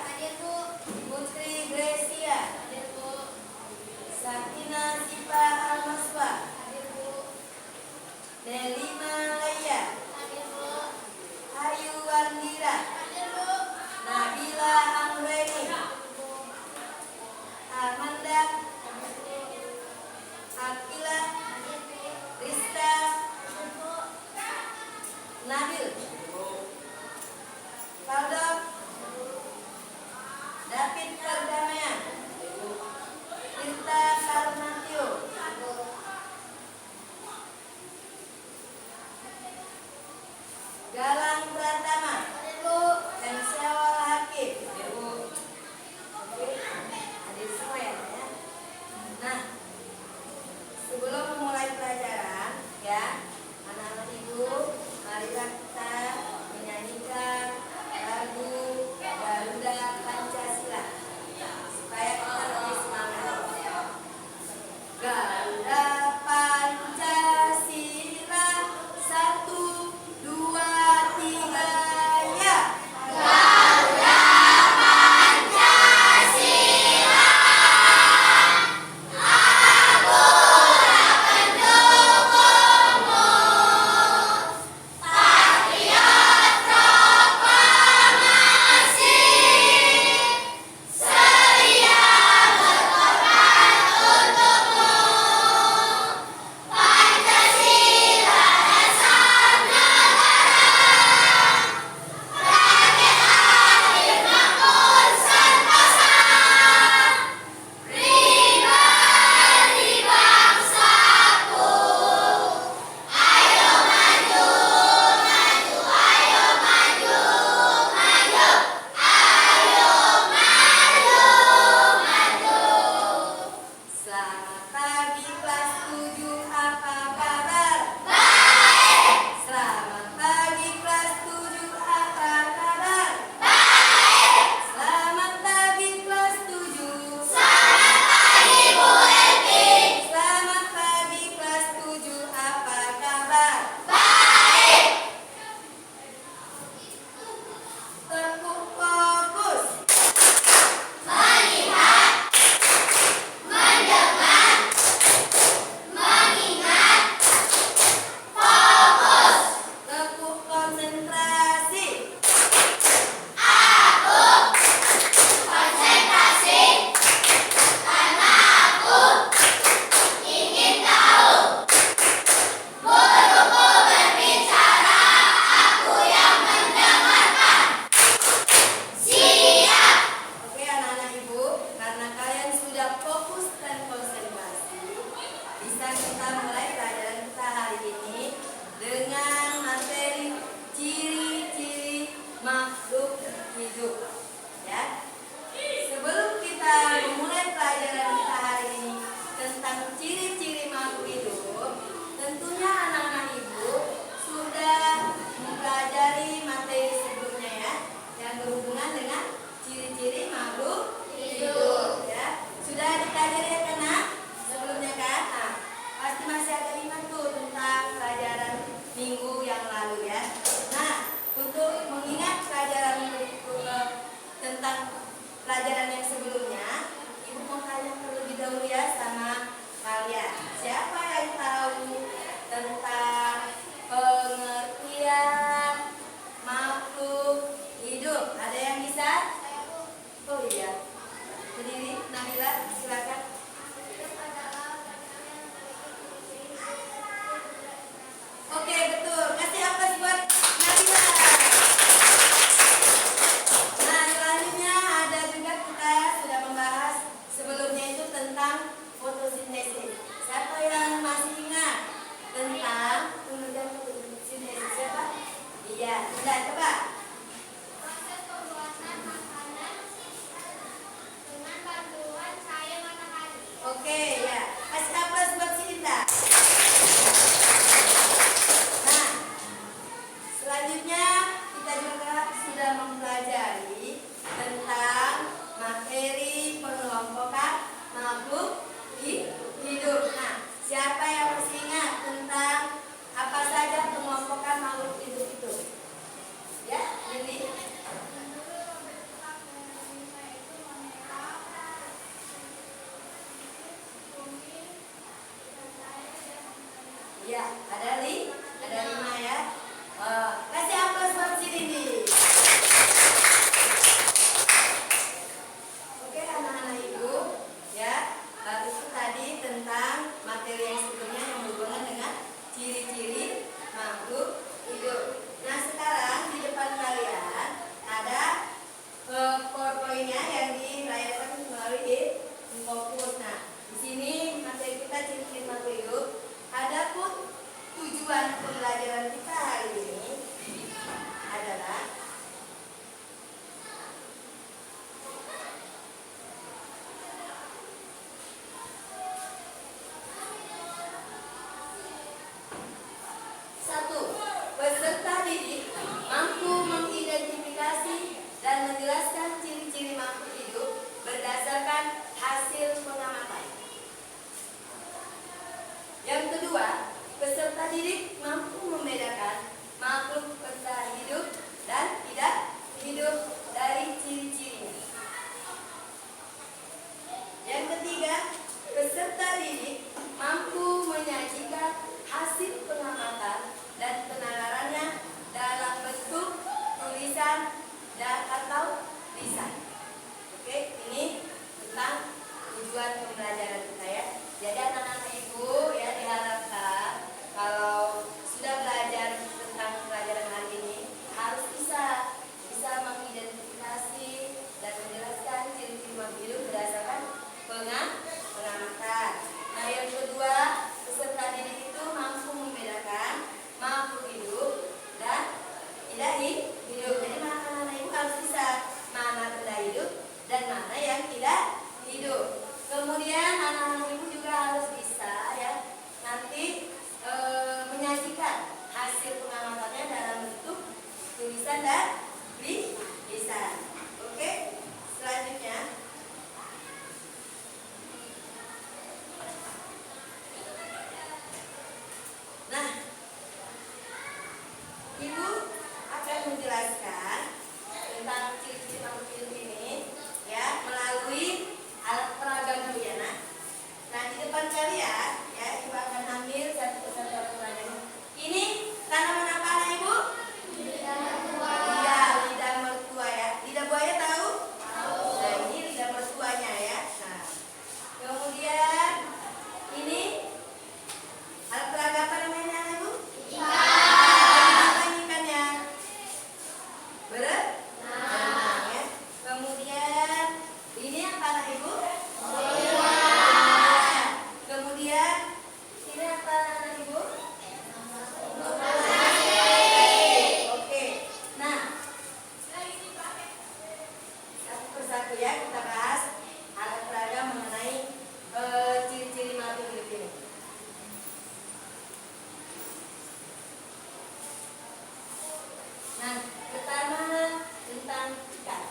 Hadir Bu. Putri Gracia. Hadir Bu. Sakina Sipa Almaswa. Hadir Bu. Delima Laya. Hadir Bu. Ayu Wandira. Hadir Bu. Nabila Amreni. Amanda. Akila. Rista. Nabil. Faldo. David Perdamaian. Tirta Karnatio. Galang Pratama. Dan Syawal Hakim. Hadir semua ya. Nah, sebelum memulai pelajaran, ya, anak-anak ibu, marilah kita menyanyikan lagu Garuda Pancasila supaya kita lebih semangat. Garuda Pancasila, 1, 2, 3, ya. Garuda Pancasila, aku pendukungmu. Patriot proklamasi, sedia berkorban untukmu. Pancasila dasar negara, rakyat adil makmur sentosa, pribadi bangsaku. Ayo maju, maju, ayo maju, maju, ayo maju, maju. Selamat pagi kelas 7, apa kabar? Baik. Selamat pagi kelas 7, apa kabar? Baik. Selamat pagi kelas 7. Selamat pagi Bu Elvi. Selamat pagi kelas 7, apa kabar? Baik. Tekuk fokus. Melihat, mendengar, mengingat, fokus. Tekuk konsentrasi. Aku konsentrasi karena aku ingin tahu. Guruku berbicara, aku yang mendengarkan. Siap. Oke anak-anak ibu, karena kalian sudah fokus dan konsentrasi, bisa kita mulai pelajaran kita hari ini dengan materi ciri-ciri makhluk hidup. Ya. Sebelum kita memulai pelajaran kita hari ini tentang ciri-ciri makhluk hidup, tentunya anak-anak ibu sudah mempelajari materi sebelumnya ya, yang berhubungan dengan ciri-ciri makhluk hidup. Ya, sudah dipelajari ya kan? Nak? Sebelumnya kan? Nah, pasti masih ada ingat tuh tentang pelajaran minggu yang lalu ya. Nah, untuk mengingat pelajaran tentang pelajaran yang sebelumnya, ibu mau tanya terlebih dahulu ya sama kalian. Siapa yang tahu tentang pengertian makhluk hidup? Ada yang bisa? Oh iya. Berdiri, Nabila, silakan. Oke, betul. Kasih aplaus buat Nabila. Nah, selanjutnya ada juga kita sudah membahas sebelumnya itu tentang fotosintesis. Siapa yang masih ingat tentang pengertian fotosintesis? Siapa? Iya, sudah coba. Proses pembuatan makanan dengan bantuan cahaya matahari. Oke, ya. Kasih aplaus buat Sinta. Nah, selanjutnya kita juga sudah mempelajari tentang materi pengelompokan makhluk hidup. Nah, siapa yang masih ingat tentang apa saja pengelompokan makhluk hidup itu? Ya. ada 5 ya. Kasih aplaus buat si Dindi. Oke anak-anak ibu, ya itu tadi tentang materi yang sebelumnya yang berhubungan dengan ciri-ciri makhluk hidup. Nah sekarang di depan kalian ada PowerPoint-nya yang dirayakan melalui Infocus. Nah di sini materi kita ciri-ciri makhluk hidup. Adapun tujuan pembelajaran kita hari ini adalah satu, peserta didik mampu mengidentifikasi dan menjelaskan ciri-ciri makhluk hidup berdasarkan hasil pengamatan. Yang kedua, peserta didik mampu membedakan makhluk peserta hidup dan tidak hidup dari ciri-cirinya. Yang ketiga, peserta didik mampu menyajikan hasil pengamatan dan penalarannya dalam bentuk tulisan dan atau lisan. Oke, ini tentang tujuan pembelajaran kita ya. Jadi anak-anak ibu ya diharapkan kalau sudah belajar tentang pelajaran hari ini harus bisa mengidentifikasi dan menjelaskan ciri-ciri makhluk hidup berdasarkan pengamatan. Nah yang kedua, peserta didik itu mampu membedakan makhluk hidup dan tidak hidup. Jadi anak-anak ibu harus bisa mana benda hidup dan mana yang tidak hidup. Kemudian anak-anak ibu juga harus bisa ya nanti menyajikan hasil pengamatannya dalam bentuk tulisan dan lisan. Oke, selanjutnya nah ibu akan menjelaskan tentang ciri-ciri makhluk hidup ini ya melalui alat peraga dulu ya nak. Nah di depan kalian ya ibu akan ambil satu persatu alat peraganya. Ini tanaman apa anak ibu? Lidah mertua. Iya, lidah mertua ya. Lidah buaya tahu? Tahu. Nah ini lidah mertuanya ya. Nah kemudian ini alat peraga apa namanya anak ibu? Ikan. Ikannya berenang ya. Kemudian ini apa anak ibu? Kemudian ini apa anak ibu? Oke. Nah, satu persatu ya kita bahas alat peraga mengenai ciri-ciri makhluk hidup ini. Nah, pertama tentang ikan.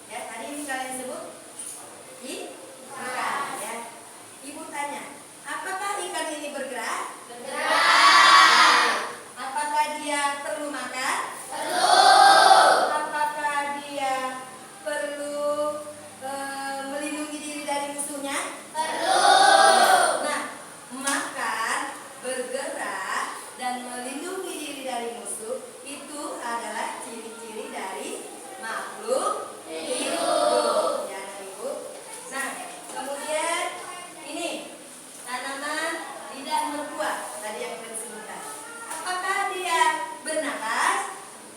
Ya, tadi ini kalian sebut ikan ya. Ibu tanya, apakah ikan ini bergerak? Bergerak. Apakah dia perlu makan? Perlu. Apakah dia perlu melindungi diri dari musuhnya? Perlu. Nah, makan, bergerak, dan melindungi diri dari musuh itu adalah ciri-ciri dari makhluk hidup. Ya, anak ibu. Nah, kemudian ini tanaman lidah mertua tadi yang kita sebutkan. Apakah dia bernapas?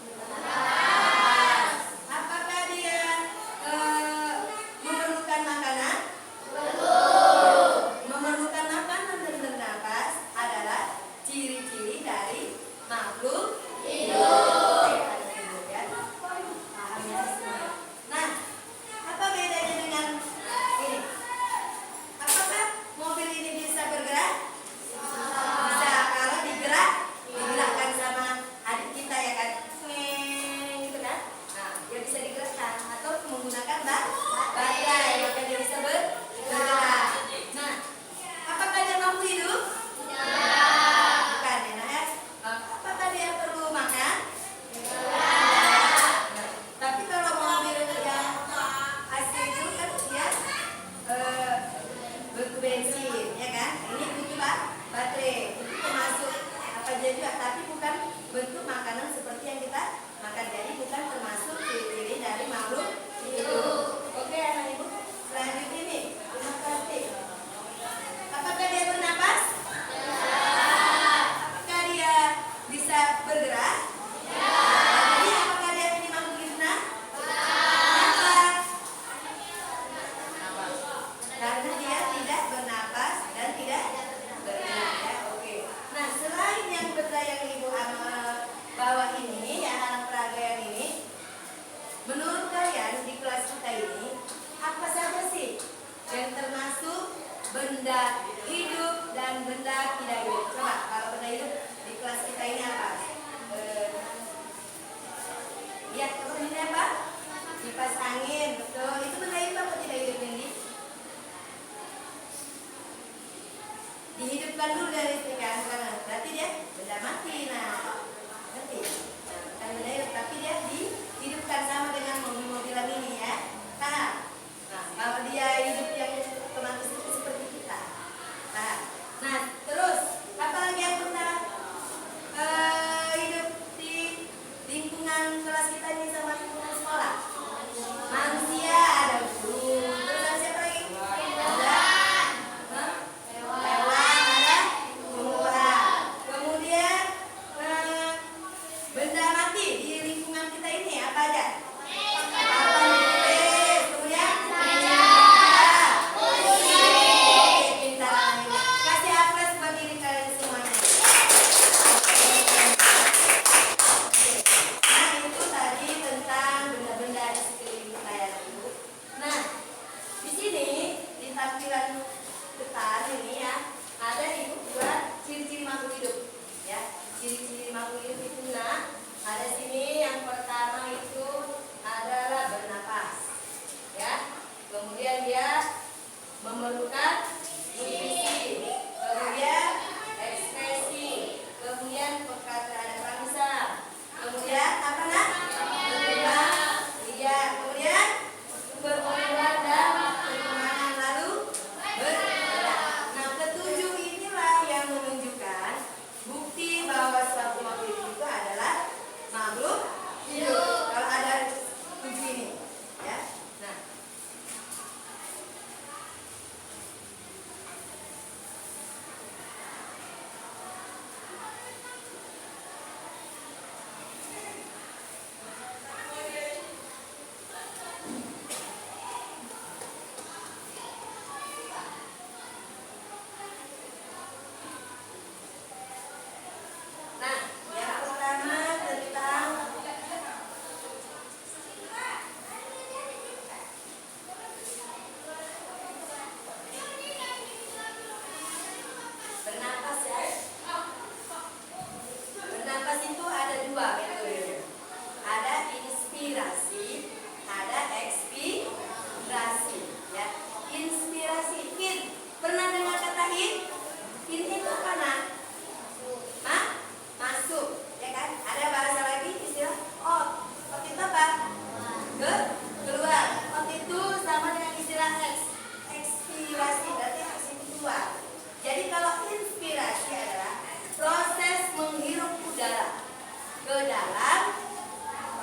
Bernapas. Apakah dia memerlukan makanan? Perlu. Memerlukan makanan dan bernapas adalah ciri-ciri dari makhluk hidup. tapi bukan bentuk makanan seperti yang kita makan. Jadi bukan termasuk ciri-ciri dari makhluk hidup. Oke anak ibu, selanjutnya nih, terima kasih. Apakah dia bernapas? Apakah dia bisa bergerak? Jadi apakah dia ini makhluk hidup? Kenapa? Karena dia tidak bernapas dan tidak bergerak ya. Oke. Nah, selain yang benda yang ibu bawa ini ya, anak peraga yang ini, menurut kalian di kelas kita ini apa saja sih yang termasuk benda hidup dan benda tidak hidup? Coba kalau benda hidup di kelas kita ini apa? Ya, ini apa? Kipas angin, betul. Itu benda hidup apa tidak hidup ini? Dihidupkan dulu dari listrikan, berarti dia benda mati. Nah, nanti bukan benda hidup, tapi dia dihidupkan sama dengan mobil-mobilan ini ya. Nah, kalau dia hidup yang otomatis itu seperti kita. Nah, terus apa lagi yang pernah hidup di lingkungan kelas kita ini sama lingkungan sekolah? Manusia, ada burung, terus ada siapa lagi? Ada hewan, ada tumbuhan. Kemudian benda mati di lingkungan kita ini apa aja? Kemudian pintar. Kasih aplaus buat diri kalian semuanya. Nah, itu tadi tentang benda-benda di sekeliling kita ya, Bu. Nah, di sini di tampilan depan ini ya, ada ibu buat ciri-ciri makhluk hidup. Ya, ciri-ciri makhluk hidup itu ada sini yang pertama itu adalah bernapas. Ya. Kemudian dia memerlukan nutrisi, kemudian ekspresi, kemudian peka terhadap bangsa, kemudian apa berkembang, iya, kemudian berkembang dan perkembangan, lalu bergerak. Nah, ketujuh inilah yang menunjukkan bukti bahwa suatu makhluk hidup itu adalah makhluk hidup. Kalau ada tujuh ini, ya. Nah, yang pertama tentang bernapas ya. Bernapas itu ada dua metode. Ada inspirasi, ada ekspirasi. Ya. Inspirasi, in. Pernah dengar kata in? In itu apa nak? Masuk, ya kan? Ada bahasa lagi istilah out. Out itu apa? Keluar. Out itu sama dengan istilah ekspirasi, berarti aksi keluar. Jadi kalau inspirasi adalah proses menghirup udara ke dalam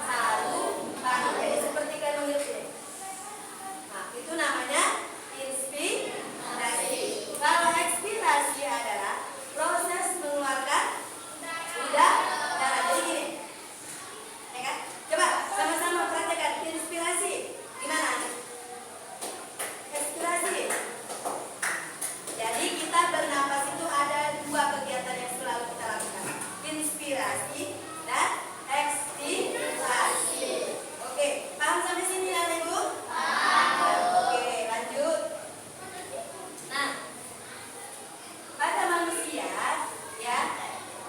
sarung tangan. Jadi seperti kan menghirup ini. Nah, itu namanya inspirasi. Kalau ekspirasi adalah proses mengeluarkan udara. Jadi gini, ya kan? Coba sama-sama perhatikan inspirasi. Gimana? Ekspirasi. Jadi kita bernapas itu ada dua kegiatan yang selalu kita lakukan, inspirasi dan ekspirasi. Oke, paham sampai sini ya Ibu? Oke, lanjut. Nah, pada manusia ya,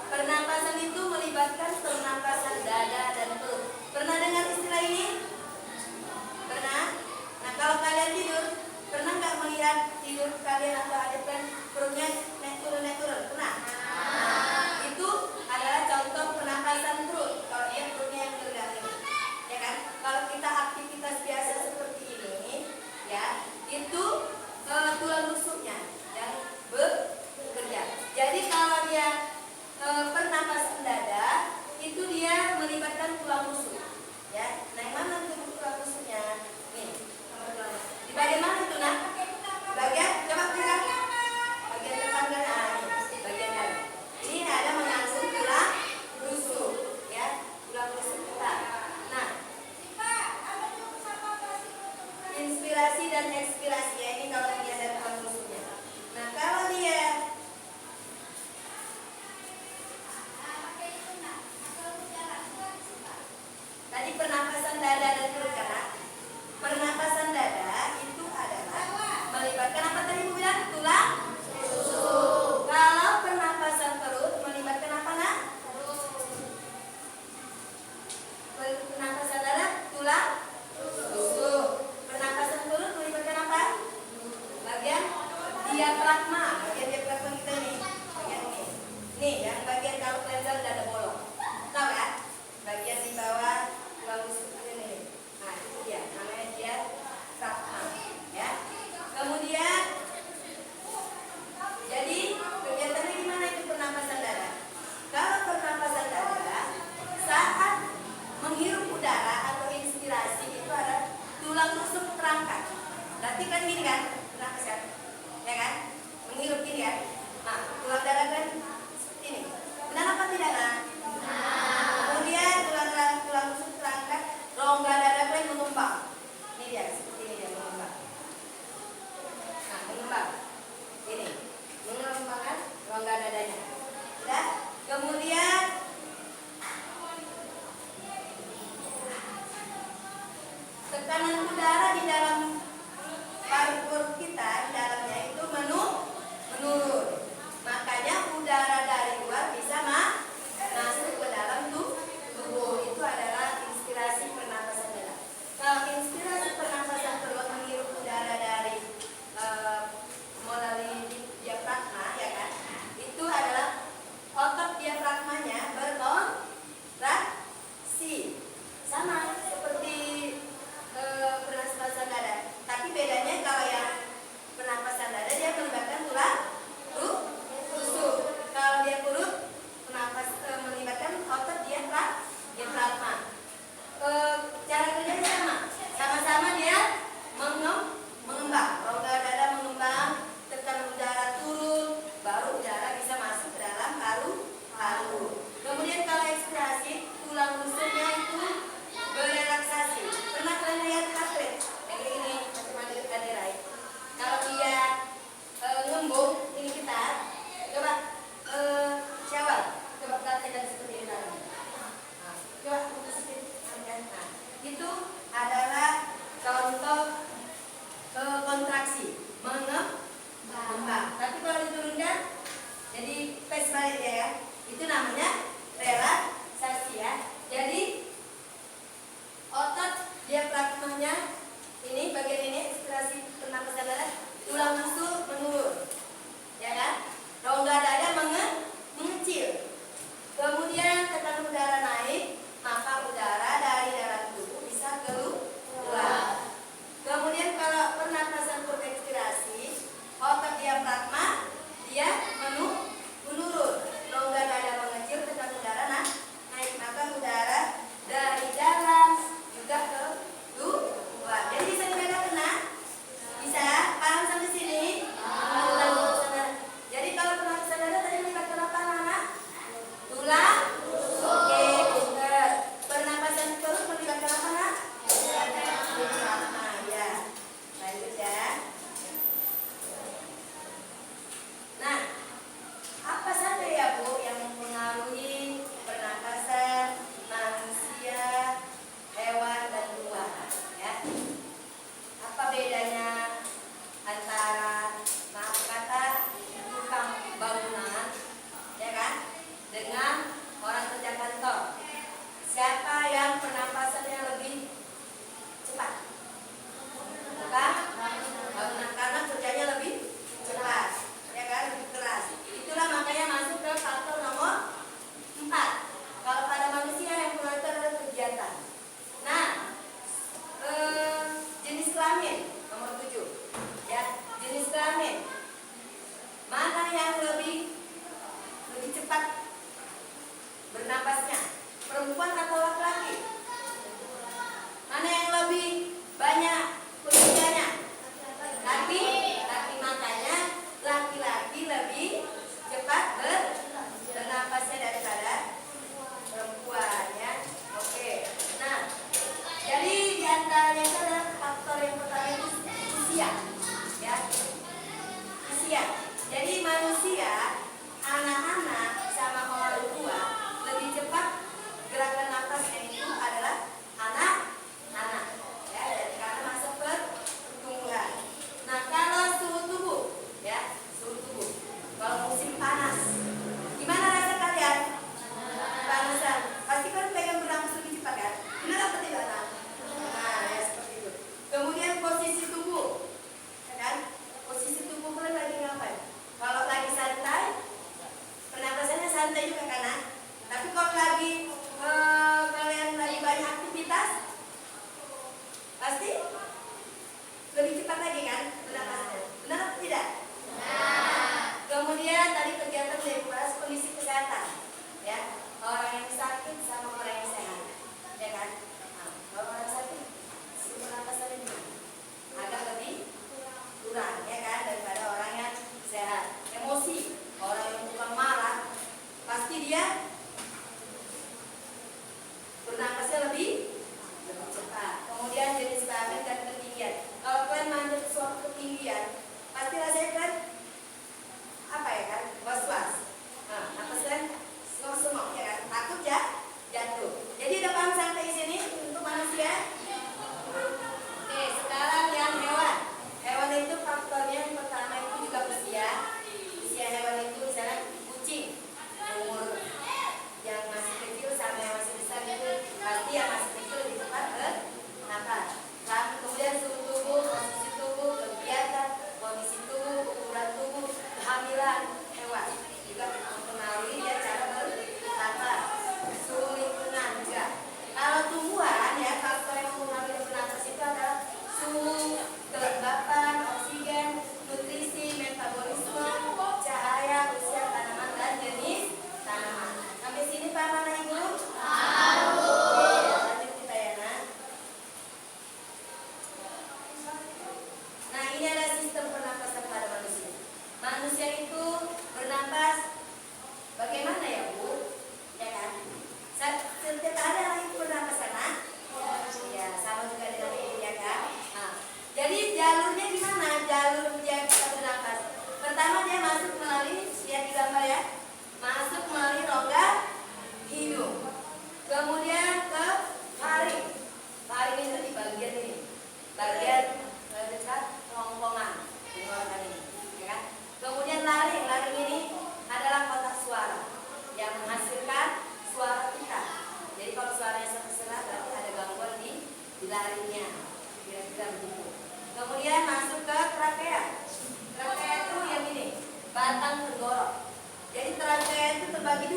pernapasan itu melibatkan pernapasan dada dan perut. Pernah dengar istilah ini? Pernah? Nah, kalau kalian tidur, pernah nggak melihat tidur kalian atau adegan perutnya naik turun? Pernah? Nah, itu adalah contoh pernapasan perut. Kalau dia perutnya yang bergerak ini, ya kan? Kalau kita aktivitas biasa seperti ini, ya, itu tulang rusuknya yang bekerja. Jadi kalau dia pernapasan dada Tadi pernapasan dada dan perut kanan. Pernapasan dada itu adalah melibatkan apa tadi Bu bilang? Tulang rusuk. Kalau pernapasan perut melibatkan apa nak? Pernapasan dada tulang rusuk. Pernapasan perut melibatkan apa? Bagian diafragma. Bagian diafragma kita ini. Bagian ini. Nih yang bagian kalau kalian dada bolong. Tahu kan? Bagian di bawah tulang rusuk ini. Nah,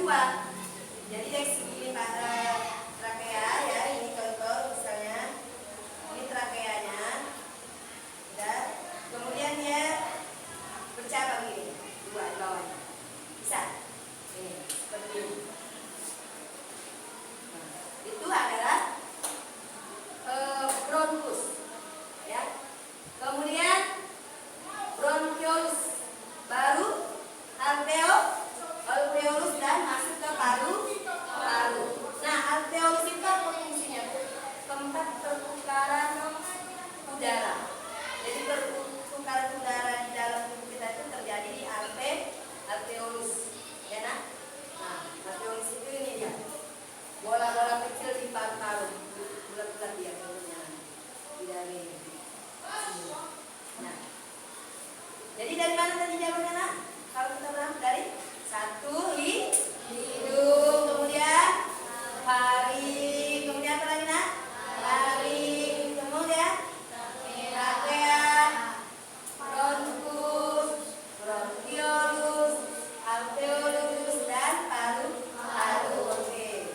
dua. Jadi dari segi trakea ya, ini contoh misalnya ini trakeanya, dan kemudian dia bercabang gini, dua di bawahnya, bisa, ini seperti ini. Nah, itu adalah bronkus, ya. Kemudian bronchiolus, baru alveolus dan masuk ke paru. Nah, alveolus itu apa fungsinya? Tempat pertukaran udara. Jadi pertukaran udara di dalam tubuh kita itu terjadi di alveolus, ya nak? Nah, alveolus itu ini dia, bola-bola kecil di paru-paru, bulat-bulat dia bentuknya di dari sini. Nah, jadi dari mana tadi jawabannya nak? Kalau kita bilang dari satu hidung, kemudian faring, kemudian apa lagi nak? Faring, kemudian trachea, bronkus, bronchiolus, alveolus dan paru-paru. Oke.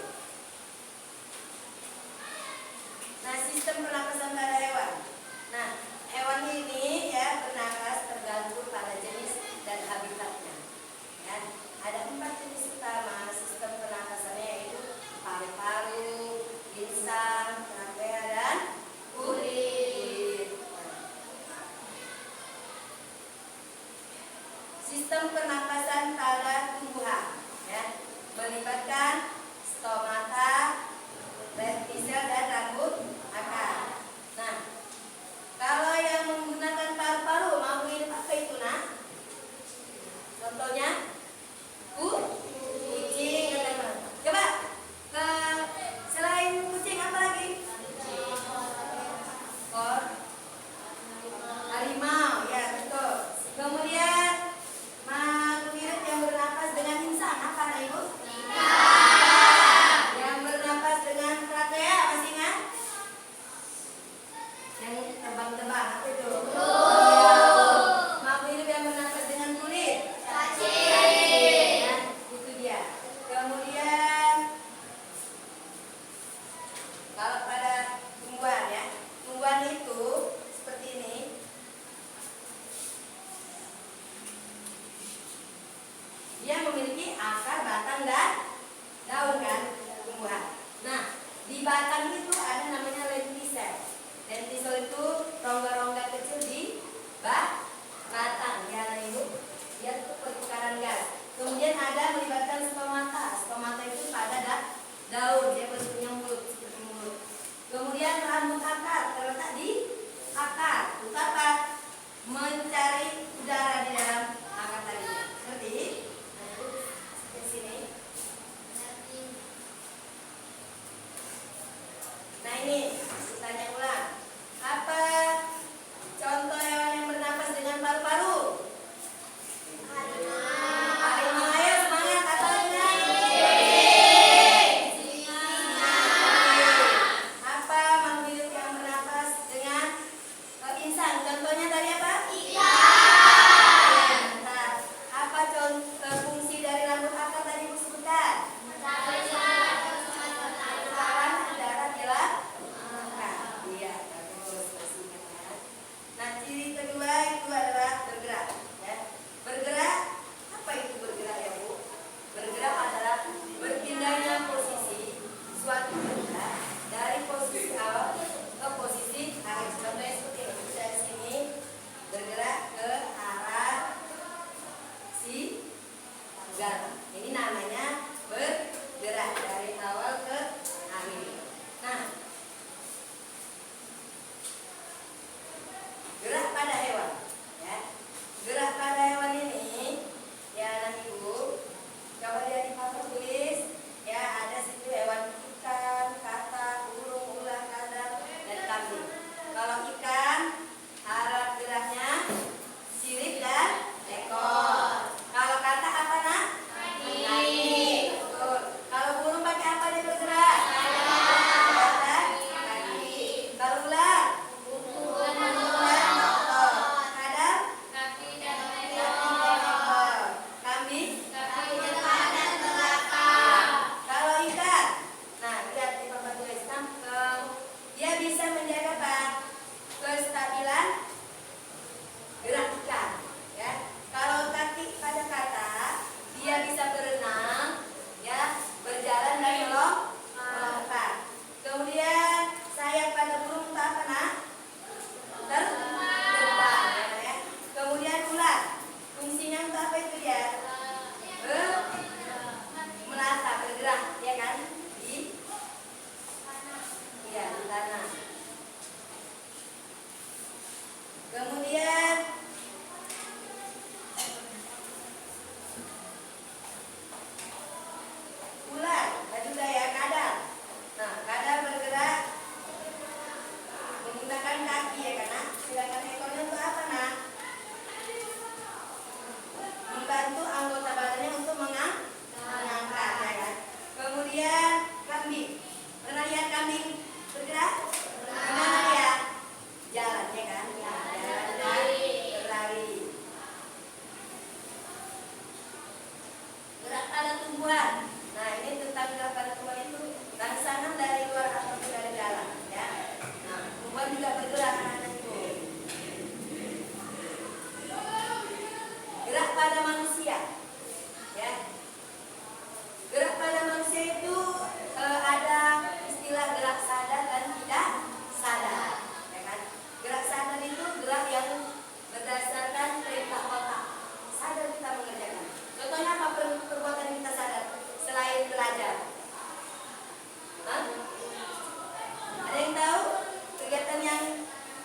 Nah, sistem pernapasan pada hewan. Nah, hewan ini ya bernapas tergantung pada jenis dan habitatnya. Ya, ada 4 jenis utama sistem pernapasannya, yaitu paru-paru, insang, trachea dan kulit. Sistem pernapasan pada tumbuhan, ya, melibatkan stomata, lentisel dan rambut akar. Nah, kalau yang menggunakan paru-paru mau ini apa itu nak? Contohnya kucing, teman-teman. Coba selain kucing apa lagi? Harimau, ya betul. Kemudian makhluk hidup yang bernapas dengan insang apa nak ibu? Yang bernapas dengan trachea masih ingat? Yang terbang-terbang apa itu? Makhluk hidup yang bernapas dengan kulit? Cacing. Nah, itu dia. Kemudian kalau pada tumbuhan ya, tumbuhan itu seperti ini. Dia memiliki akar, batang dan daun kan, tumbuhan. Nah, di batang itu ada namanya lentisel. Lentisel itu rongga-rongga kecil di batang. Ya, nah ibu, dia itu pertukaran gas. Kemudian ada melibatkan stomata. Stomata itu pada daun, dia bentuknya mulut seperti mulut. Kemudian rambut akar terletak di akar. Untuk apa? Mencari udara di dalam akar tadi. Ngerti? Di sini. Nah, ini tanya ulang. Apa contoh hewan yang bernapas dengan paru-paru? Harimau. Ayo semangat, apa lagi? Kemudian kambing. Pernah lihat kambing bergerak? Gimana dia? Jalan, ya kan? Jalan dan berlari. Gerak pada tumbuhan. Nah, ini tentang gerak pada tumbuhan itu rangsangan dari luar atau dari dalam, ya. Nah, tumbuhan juga bergerak anak-anak itu. Gerak pada manusia, ya. Gerak pada manusia itu ada istilah gerak sadar dan tidak sadar, ya kan? Gerak sadar itu gerak yang berdasarkan perintah otak. Sadar kita mengerjakan. Contohnya apa perbuatan yang kita sadar selain belajar? Hah? Ada yang tahu kegiatan yang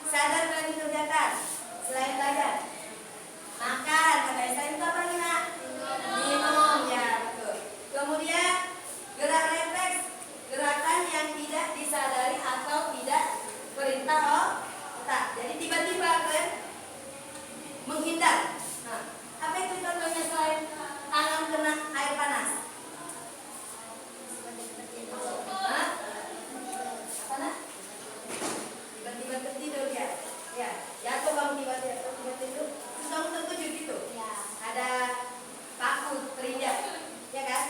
sadar dan dikerjakan selain belajar? Makan, katanya. Selain itu apa lagi, Nak? Minum, ya betul. Kemudian gerak refleks, gerakan yang tidak disadari atau tidak perintah otak. Jadi tiba-tiba kan menghindar. Nah, apa itu contohnya selain tangan kena air panas? Hah? Apa, Nak? Tiba-tiba tertidur ya? Ya, jatuh kamu tiba-tiba tidur. Terus kamu terkejut gitu? Ya. Ada paku terinjak, ya kan?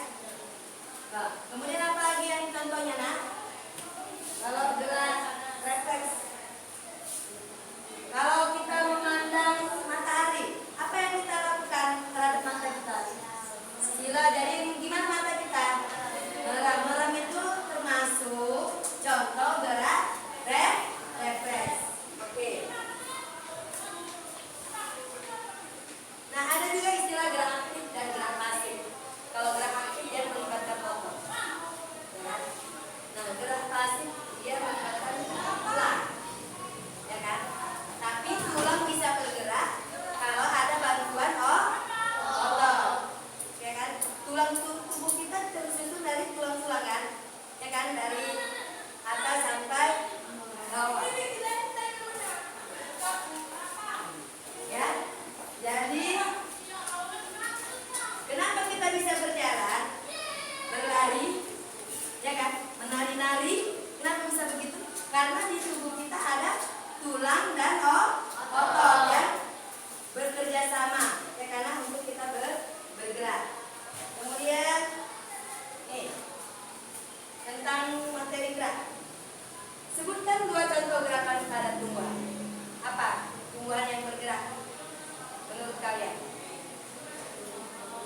Nah, kemudian apa lagi yang contohnya, Nak? Kalau gerak refleks, kalau kita memandang matahari, apa yang kita lakukan terhadap mata kita? Sila. Jadi gimana mata kita? Merem itu termasuk contoh gerak refleks. Oke. Nah, ada juga istilah gerak aktif dan gerak pasif. Kalau gerak aktif dia melibatkan otot, ya. Nah, gerak pasif dia melibatkan tulang, ya kan? Tapi tulang bisa bergerak kalau ada bantuan otot, ya kan? Tulang tubuh kita tersusun dari tulang-tulang kan, ya kan? Dari atas sampai bawah. Ya, jadi kenapa kita bisa berjalan, berlari, ya kan, menari-nari? Kenapa bisa begitu? Karena di tubuh kita ada tulang dan otot yang bekerja sama, ya, karena untuk kita bergerak. Kemudian nih tentang materi gerak. Sebutkan 2 contoh gerakan pada tumbuhan. Apa tumbuhan yang bergerak menurut kalian?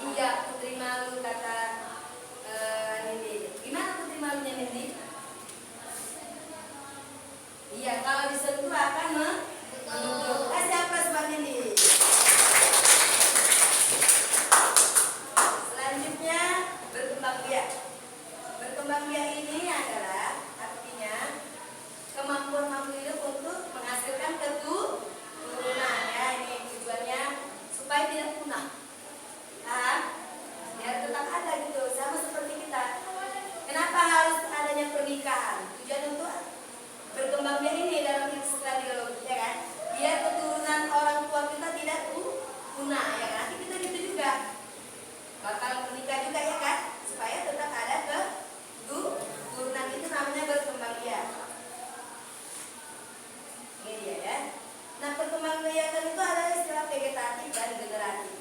Iya, putri malu, kata Nindi. Gimana putri malunya, Nindi? Iya, kalau disentuh akan menunduk. Kasih apa sebab Nindi? Selanjutnya berkembang biak. Berkembang biak ini adalah artinya kemampuan makhluk hidup untuk menghasilkan keturunan, ya. Ini tujuannya supaya tidak punah. Paham? Biar tetap ada gitu, sama seperti kita. Kenapa harus adanya pernikahan? Tujuan untuk berkembang biak ini dalam istilah biologi, ya kan? Biar keturunan orang tua kita tidak punah, ya kan? Nanti kita gitu juga bakal menikah juga, ya kan? Supaya tetap ada keturunan, itu namanya berkembang biak. Ini dia, ya. Nah, perkembangan biakan itu ada istilah vegetatif dan generatif.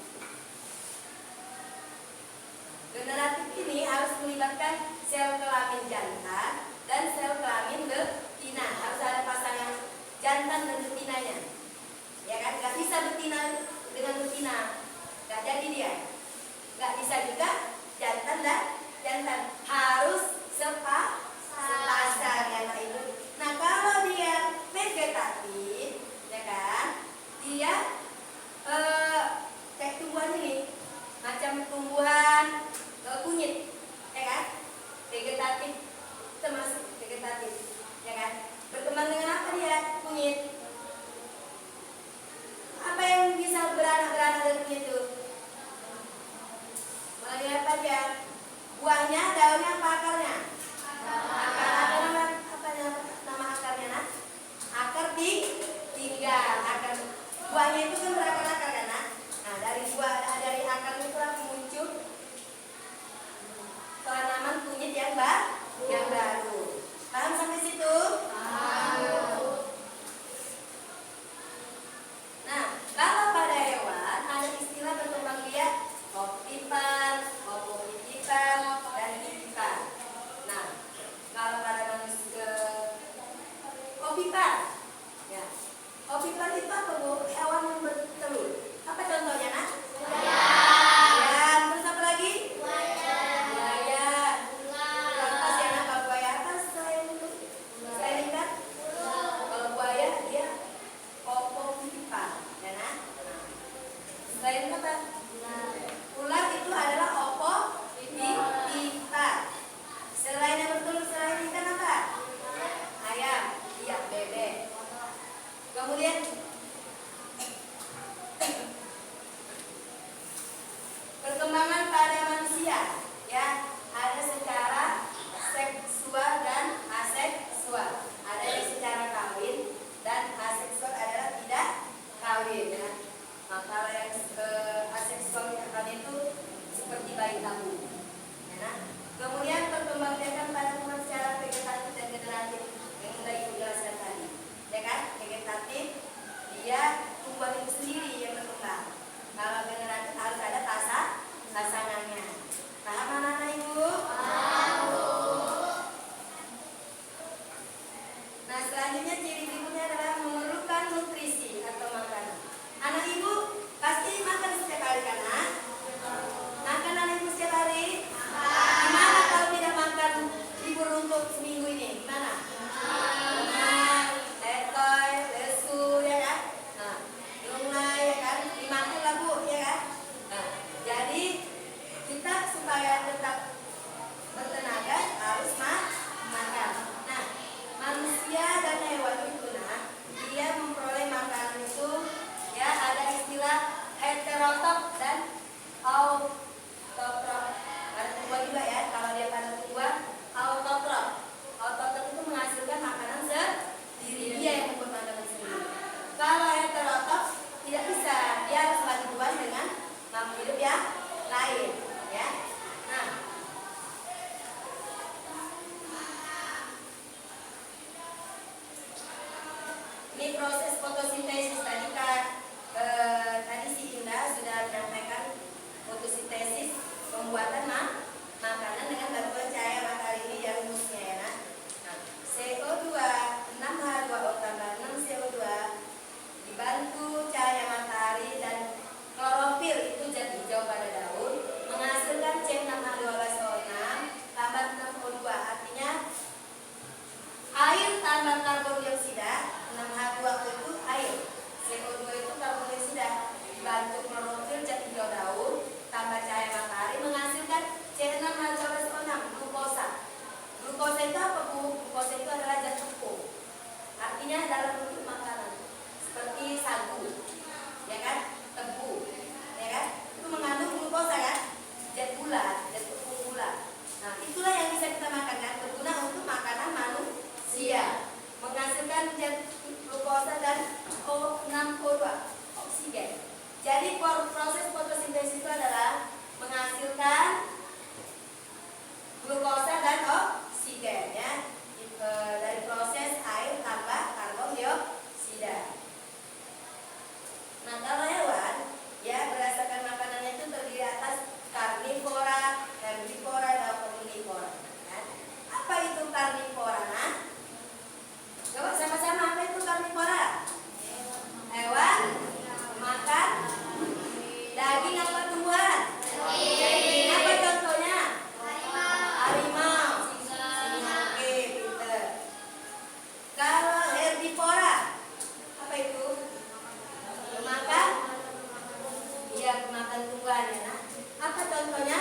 Generatif ini harus melibatkan sel kelamin jantan dan sel kelamin betina. Harus ada pasangan jantan dan betinanya, ya kan? Gak bisa betina dengan betina, gak jadi dia. Gak bisa juga jantan dan jantan, harus sepasang, ya, nah itu. Nah, kalau dia vegetatif, ya kan, dia kayak tumbuhan ini, macam tumbuhan kunyit, ya kan? Vegetatif, termasuk vegetatif, ya kan? Berkembang dengan apa dia kunyit? Apa yang bisa beranak-beranak dari kunyit itu? Melalui apa dia? Buahnya, daunnya, apa akarnya? Akar. Nama akarnya, Nak? Akar tinggal. Akar buahnya itu kan berakar-akar kan, Nak? Nah, dari buah, dari akar itu muncul tanaman kunyit yang baru. Ini proses fotosintesis tadi si Indah sudah menyampaikan fotosintesis pembuatan makanan dengan bantuan cahaya matahari ini ya rumusnya ya. Nah, CO2 6H2O tambah 6 CO2 dibantu cahaya matahari dan klorofil itu zat hijau pada daun menghasilkan C6H12O6 tambah 6O2, artinya air tambah karbon dioksida 6H2O itu air, CO2 itu karbon dioksida dibantu klorofil zat hijau daun tambah cahaya matahari menghasilkan C6H12O6 glukosa. Glukosa itu apa Bu? Glukosa itu adalah zat tepung, artinya dalam bentuk makanan seperti sagu, ya kan, tebu, ya kan, itu mengandung glukosa kan, zat gula, zat tepung gula. Nah itulah yang bisa kita makan kan, berguna untuk makanan manusia, menghasilkan zat glukosa dan O6O2 oksigen. Jadi proses fotosintesis itu adalah menghasilkan glukosa dan oksigen ya, dari proses air tambah karbon dioksida. Nah kalau hewan ya berdasarkan makanannya itu terdiri atas karnivora, herbivora, dan omnivora. Kan? Apa itu karnivora? Nah, coba sama-sama, apa itu karnivora? Hewan makan daging apa tumbuhan? Daging. Apa contohnya? Harimau. Oke, pinter. Kalau herbivora, apa itu? Makan? Iya, makan tumbuhan ya. Nah, apa contohnya?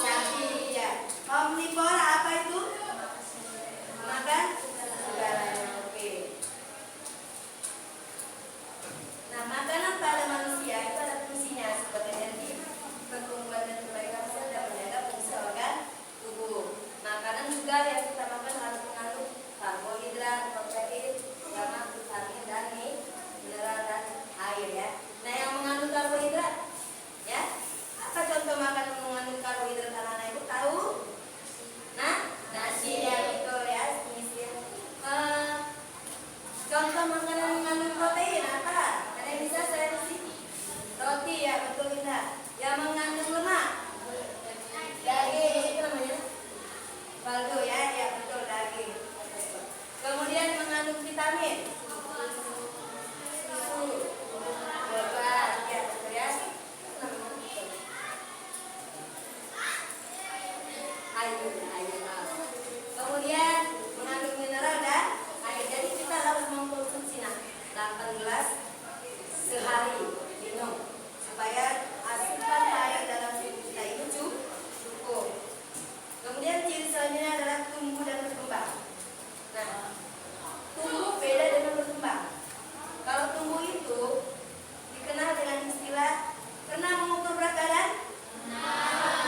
Sapi. Ya. Omnivora apa itu? Makan segalanya. Oke. Nah, makanan pada manusia itu ada fungsinya sebagai energi, pertumbuhan dan perbaikan sel dan menjaga fungsi organ tubuh. Makanan juga yang kita makan harus mengandung karbohidrat, protein, lemak, vitamin dan mineral dan air ya. Nah, yang mengandung karbohidrat ya, apa contoh makanan mengandung karbohidrat anak-anak ibu tahu? Nah, nasi ya, betul ya, misir. Contoh makanan mengandung protein apa? Ada yang bisa saya isi? Roti ya, betul Indah. Yang mengandung lemak? Daging, itu namanya baldo ya, ya betul daging. Kemudian mengandung vitamin? Susu, obat, ya betul ya. Air. Kemudian mengandung mineral dan air. Jadi kita harus mengkonsumsi 8 gelas sehari minum supaya asupan air dalam tubuh kita itu cukup. Kemudian ciri selanjutnya adalah tumbuh dan berkembang. Nah, tumbuh beda dengan berkembang. Kalau tumbuh itu dikenal dengan istilah pernah mengukur berat badan?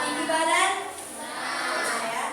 Tinggi badan? Nah ya.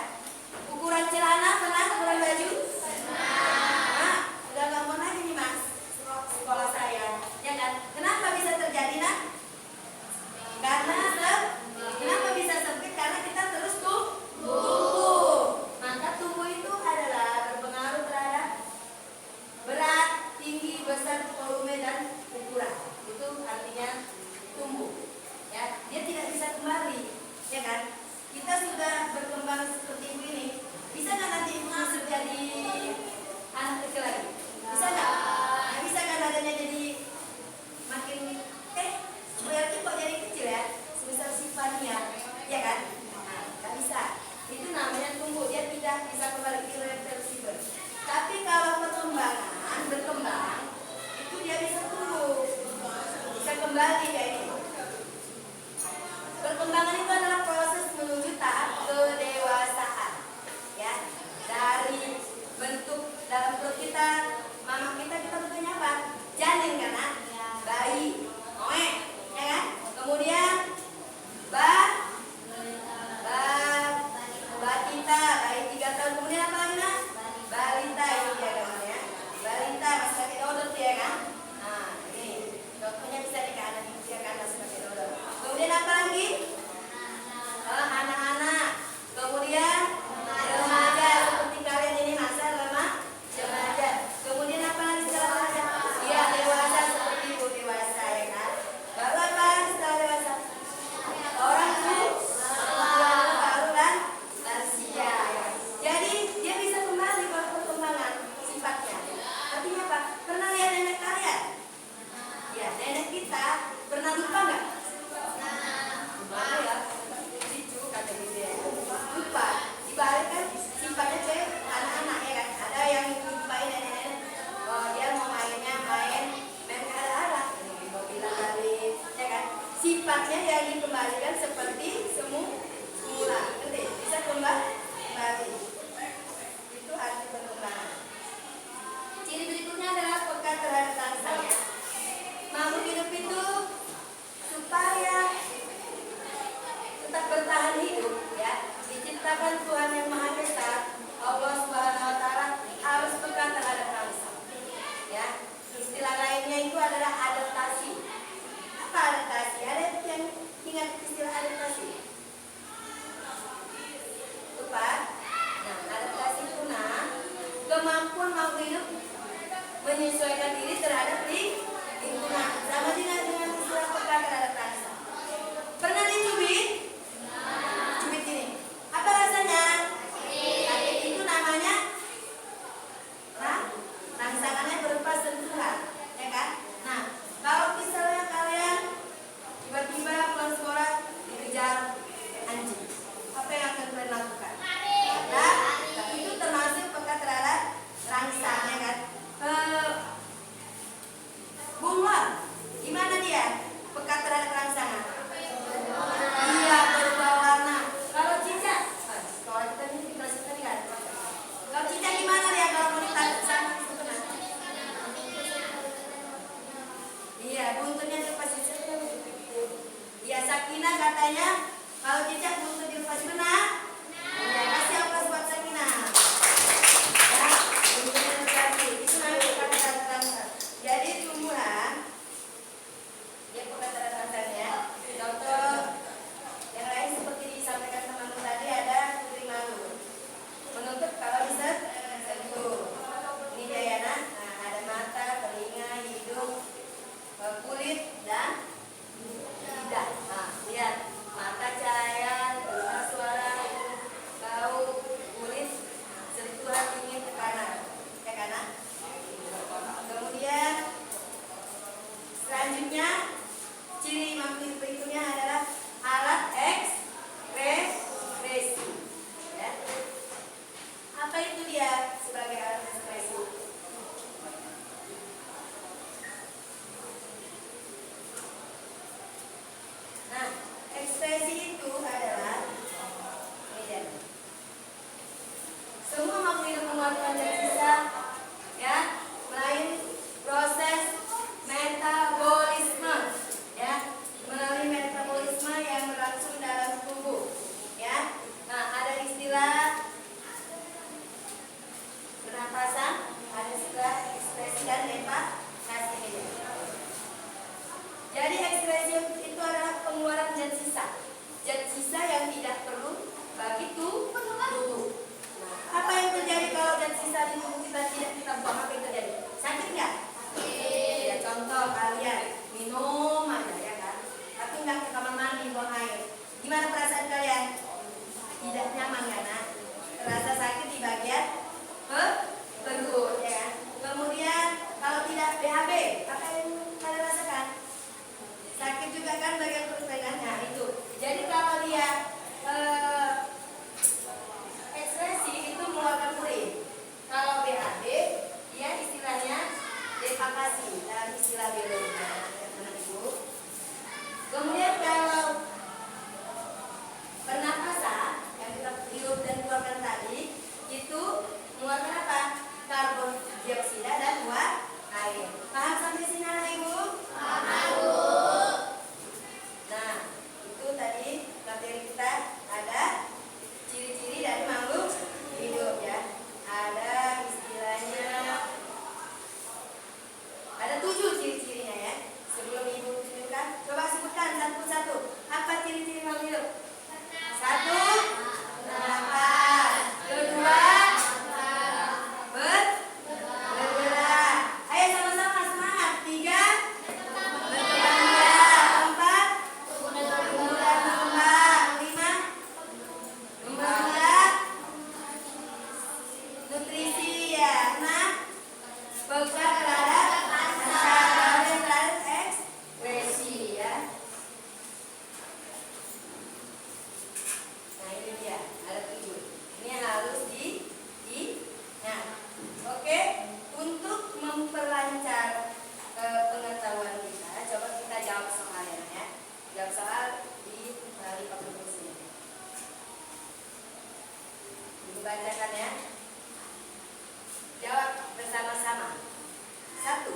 menyesuaikan diri terhadap lingkungan. Sama dengan istilah peka terhadap rasa. Pernah dicubit? Cubit ini. Apa rasanya? Sakit. Itu namanya rangsangannya berupa sentuhan, ya kan? Nah, kalau misalnya kalian tiba-tiba pulang sekolah dikejar anjing, apa yang akan kalian lakukan? Nah, itu termasuk peka terhadap rangsang, ya kan? Bunglon, gimana dia? Peka terhadap rangsangan? Iya, berubah warna. Kalau cicak, sekolah kita ini di kelas kita nih kan? Kalau cicak gimana dia kalau mau ditangkap sama itu kena? Iya, buntutnya dilepas cicak. Iya, Sakinah katanya kalau cicak buntut dilepas benar. Iya, kasih aplaus buat Sakinah. Ya, buntutnya dilepas. Itu namanya peka terhadap rangsangan. Jadi tumbuhan, dia peka terhadap rangsangannya. Contoh yang lain seperti disampaikan teman-teman tadi ada putri malu. Menuntut kalau bisa sentuh. Ini Dayana. Nah, ada mata, telinga, hidung, kulit dan lidah. Nah, lihat mata cahaya, telinga suara, hidung bau, kulit sentuhan dingin tekanan. Tekanan. Kemudian selanjutnya ciri mampir berikutnya adalah alat ekspresi. Ya. Apa itu dia sebagai alat ekspresi? Nah, ekspresi itu adalah ini dia. Semua makhluk hidup mengeluarkan zat sisa, ya, melalui proses metabolisme, ya, melalui metabolisme yang berlangsung dalam tubuh, ya. Nah, ada istilah pernapasan, ada istilah ekspresi dan metastasi. Jadi ekspresi itu adalah pengeluaran zat sisa yang tidak perlu bagi tubuh. Nah, apa yang terjadi kalau zat sisa di tubuh kita tidak kita buang? Apa yang terjadi? Sakit nggak? Ya, contoh kalian minum aja, ya kan? Tapi nggak ke kamar mandi buang air. Gimana perasaan kalian? Tidak nyaman karena terasa sakit di bagian perut, ya kan? Kemudian kalau tidak BAB, apa yang kalian rasakan? Sakit juga kan bagian perut, kan? Nah, itu. Jadi kalau dia ekspresi itu mengeluarkan urin. Kalau BAB, dia istilahnya defekasi dalam istilah biologi. Kemudian kalau pernapasan yang kita hirup dan keluarkan tadi itu mengeluarkan apa? Karbon dioksida dan uap air. Paham sampai sini anak ibu? Paham. Nah, itu tadi materi kita ada ciri-ciri dari makhluk hidup, ya. Ada istilahnya, ada 7 ciri-cirinya, ya. Sebelum ibu tunjukkan, coba sebutkan satu persatu. Apa ciri-ciri makhluk hidup? 1, bernafas. 2, bergerak. Ayo sama-sama semangat. 3, berkembang biak. 4, tumbuh dan berkembang. 5, membuat nutrisi, ya. 6, peka terhadap rasa dan terhadap ekspresi, ya. Nah, ini dia, ada 7. Ini harus nah, oke. Untuk memperlancar pengetahuan kita, coba kita jawab soalnya, ya. Jawab soal di melalui papan ini. Ibu bacakan, ya. Jawab bersama-sama. 1.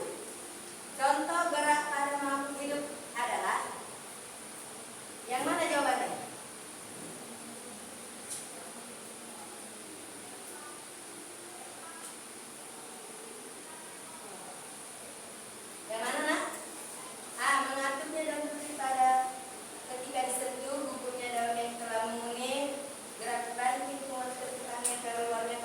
Contoh gerak pada makhluk hidup adalah yang mana jawabannya? Yang mana, nak? Mengaturnya dan berdiri pada ketika disentuh, gugurnya daun yang telah menguning, gerak balik pintu masuk ke angin keluarnya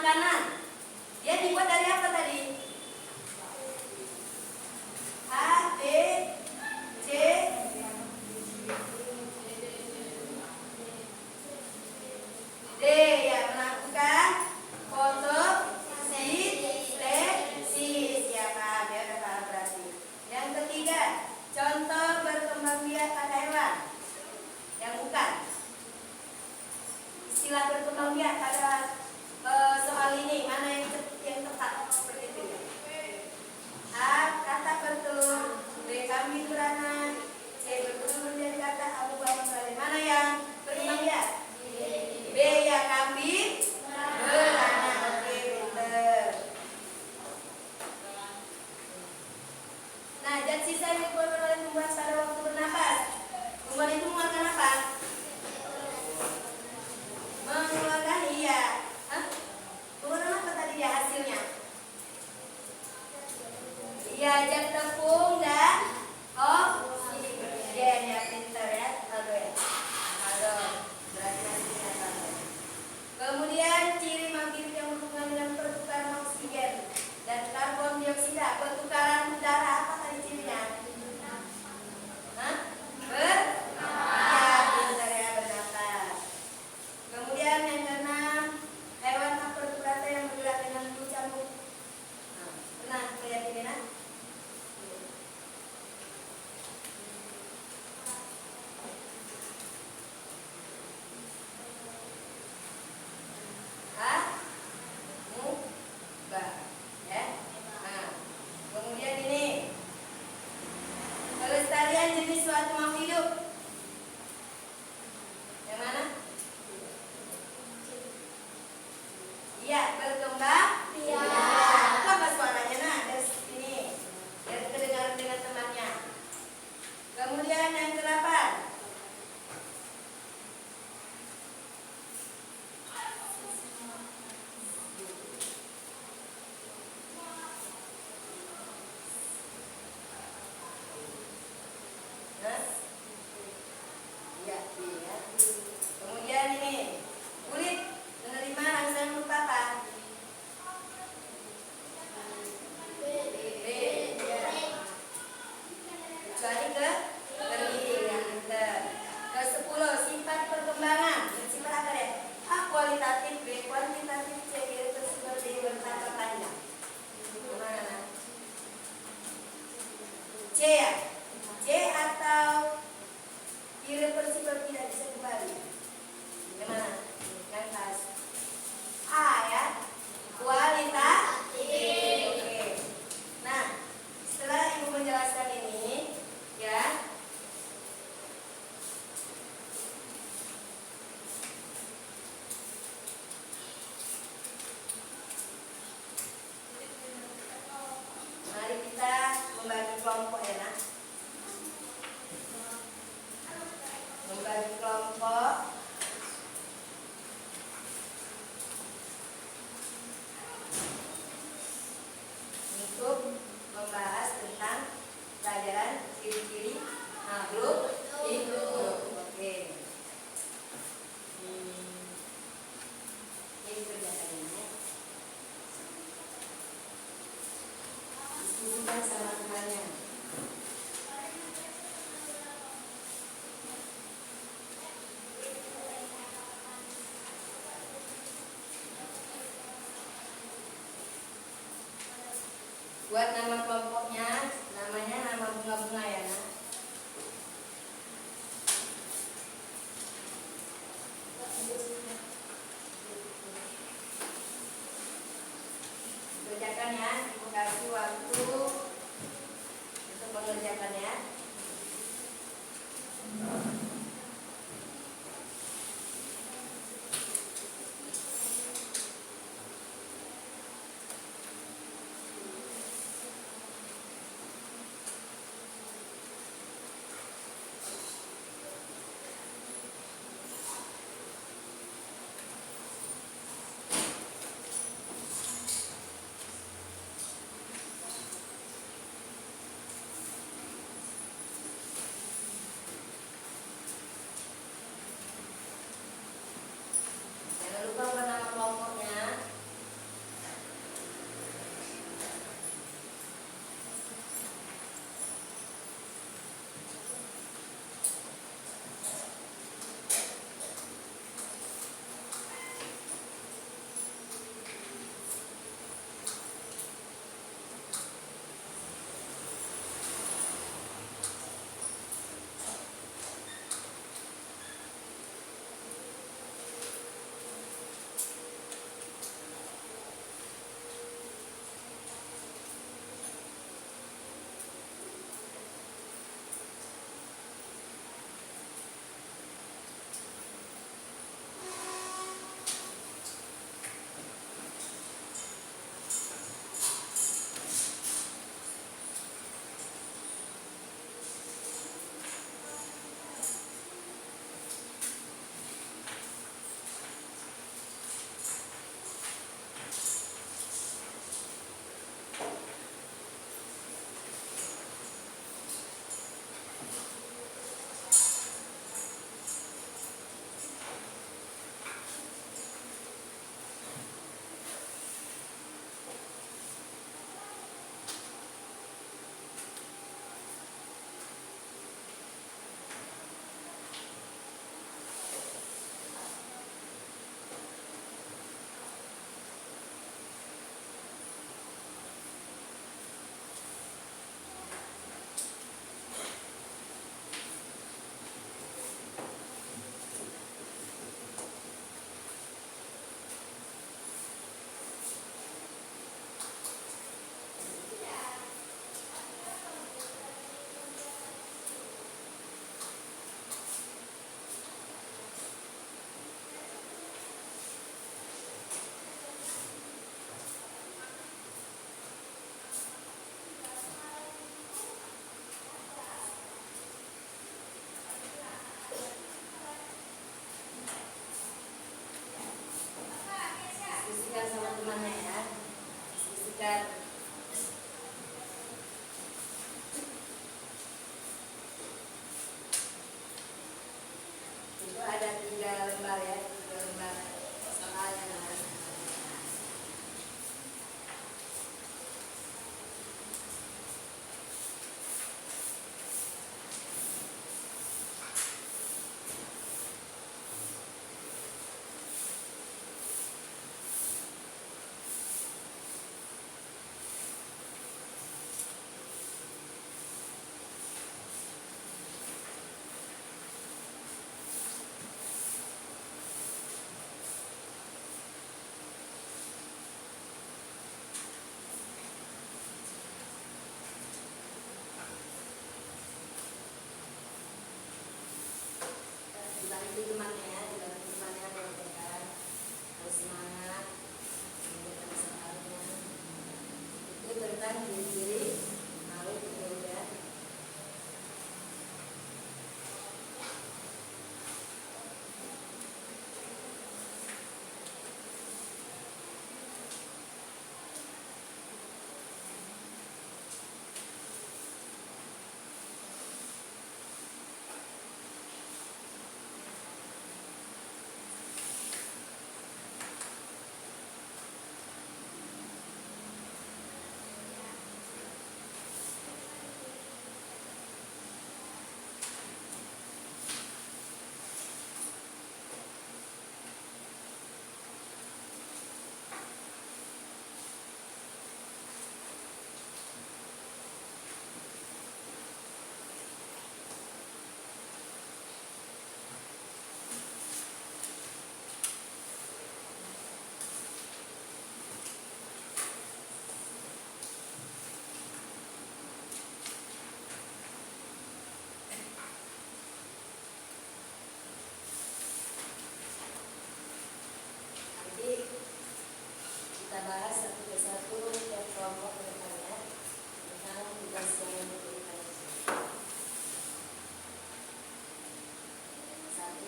makanan. Dia dibuat dari apa tadi? A, B, C, D. Ya, melakukan fotosintesis. Ya, paham ya, udah paham berarti. Yang ketiga, contoh berkembang biak pada hewan. Yang bukan. Istilah berkembang biak pada soal ini mana yang tepat seperti itu ya? A. Kata bertelur. B. Kambing beranak. C. Bertelur menjadi kata abu bangsa. Mana yang berkembang biak? B. Ya, kambing beranak. Oke, pinter. Nah, zat sisa yang dikeluarkan oleh tumbuhan pada waktu bernapas. Tumbuhan itu mengeluarkan apa? Mengeluarkan iya. Mengeluarkan apa tadi ya hasilnya? Iya, zat tepung dan oksigen. Ya, pinter ya. Aldo ya. Aldo. Berarti hasilnya sama. Kemudian ciri magnetik yang berhubungan dengan pertukaran oksigen dan karbon dioksida. Pertukaran udara apa tadi cirinya? Hah? Ya, pinter ya, bernapas. Kemudian yang keenam, hewan vertebrata yang bergerak dengan bulu cambuk. Nah, pernah melihat ini nak? Ya. Nah, kemudian ini kelestarian jenis suatu makhluk hidup. Yang mana? Iya, berkembang. Iya. Apa suaranya nah? Dari sini. Biar kedengaran dengan temannya. Kemudian yang ke-8. Iya, iya. Kemudian ini kulit menerima rangsangan berupa apa? B. Ya. Kecuali kering yang pinter. Ke-10 sifat perkembangan. Sifat apa deh? A. Kualitatif. B. Kuantitatif. C. Irreversibel. D. Bertambah panjang. Gimana? C ya. C atau irreversibel, tidak bisa kembali. Gimana? Yang pas. A ya. Kualitatif. Oke. Nah, setelah ibu menjelaskan ini, ya. Mari kita membagi kelompok ya, nak. Membagi kelompok untuk membahas tentang pelajaran ciri-ciri makhluk hidup. Oke. Ini kerjaannya. Diskusikan sama temannya. Buat nama kelompoknya, namanya nama bunga-bunga ya, nak. Kerjakan ya, ibu kasih waktu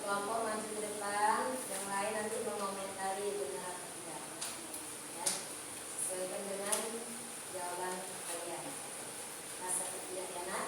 kelompok maju ke depan, yang lain nanti mengomentari benar atau tidak. Ya, sesuaikan dengan jawaban kalian. Rasa tidak ya nak?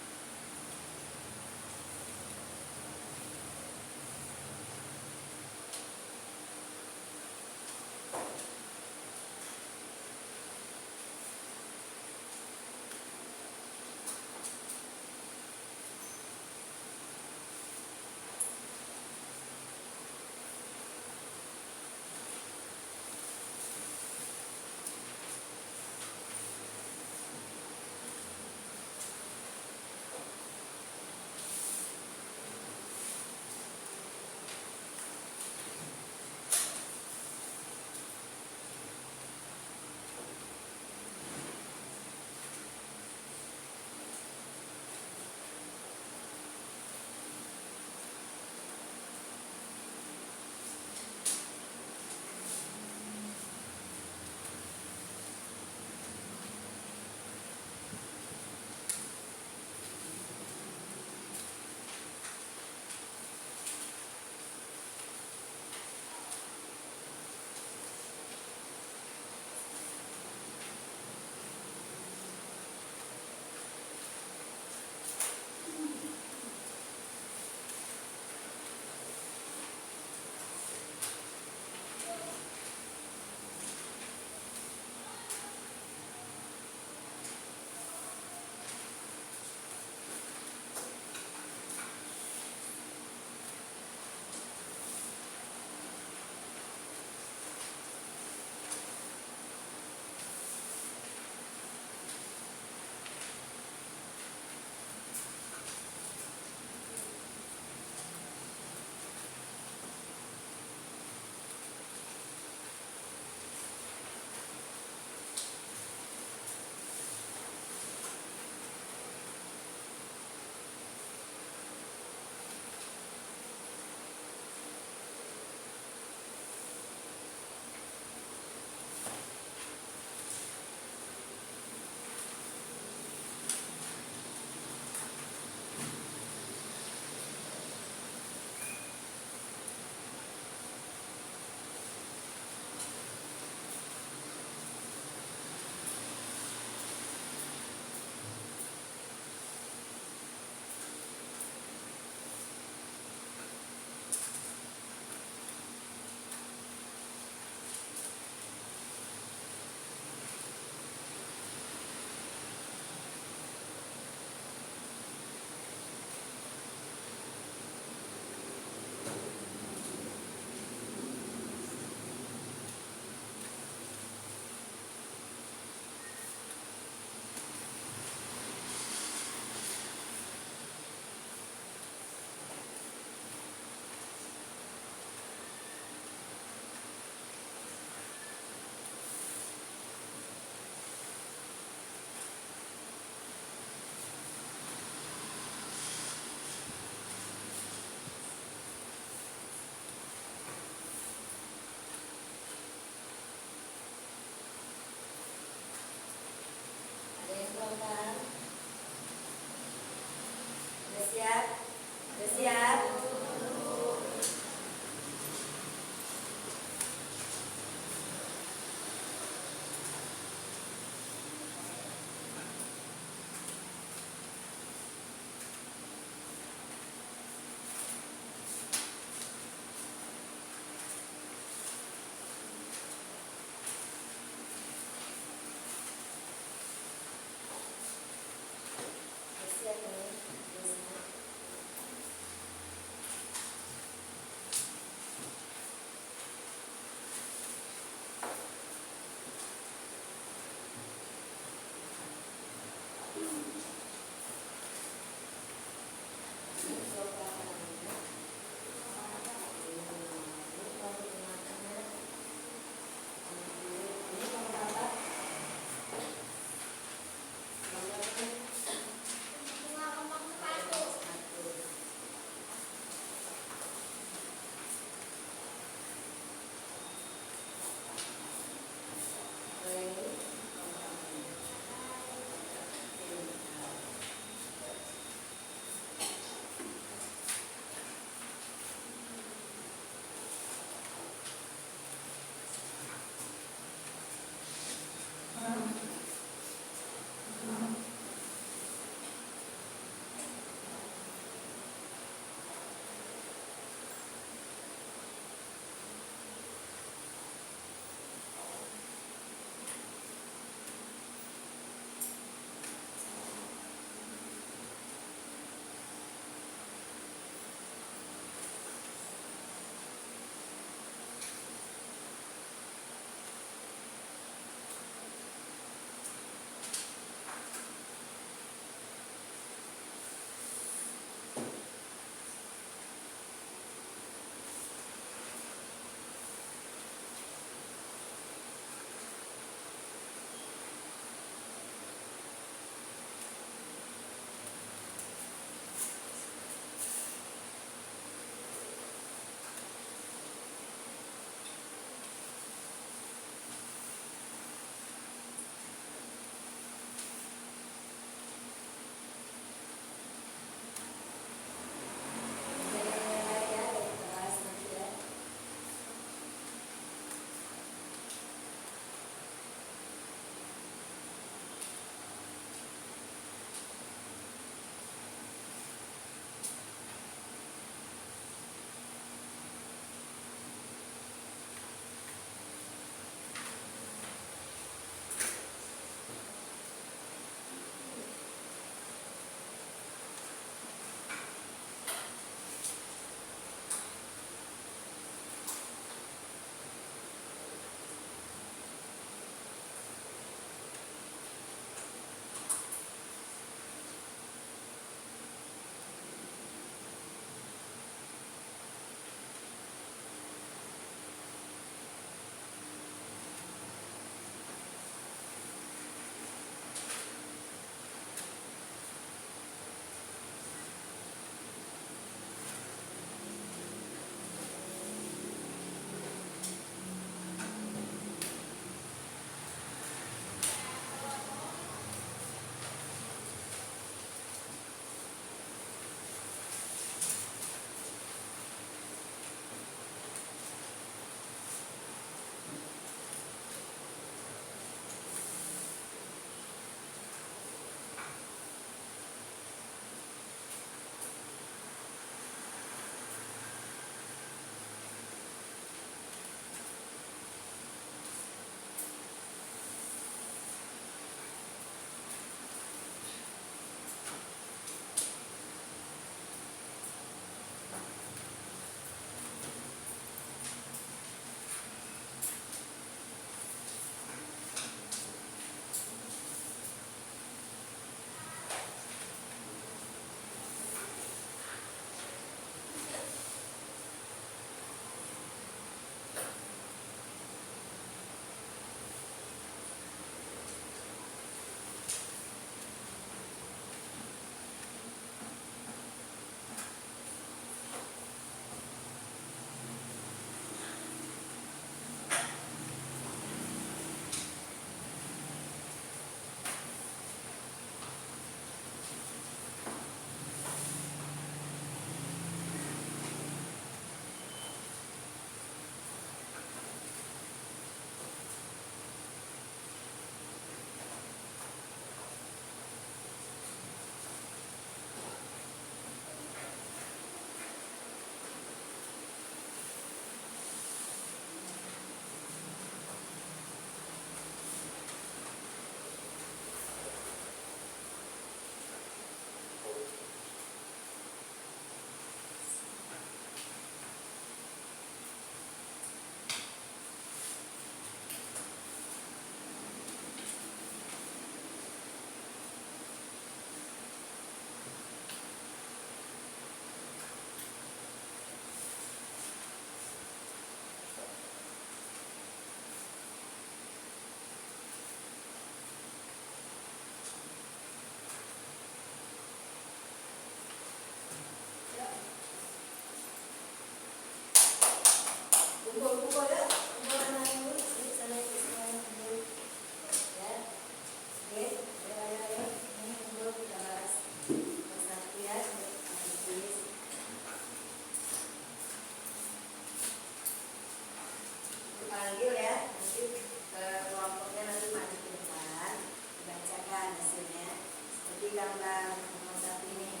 gambar nomor 1 ini,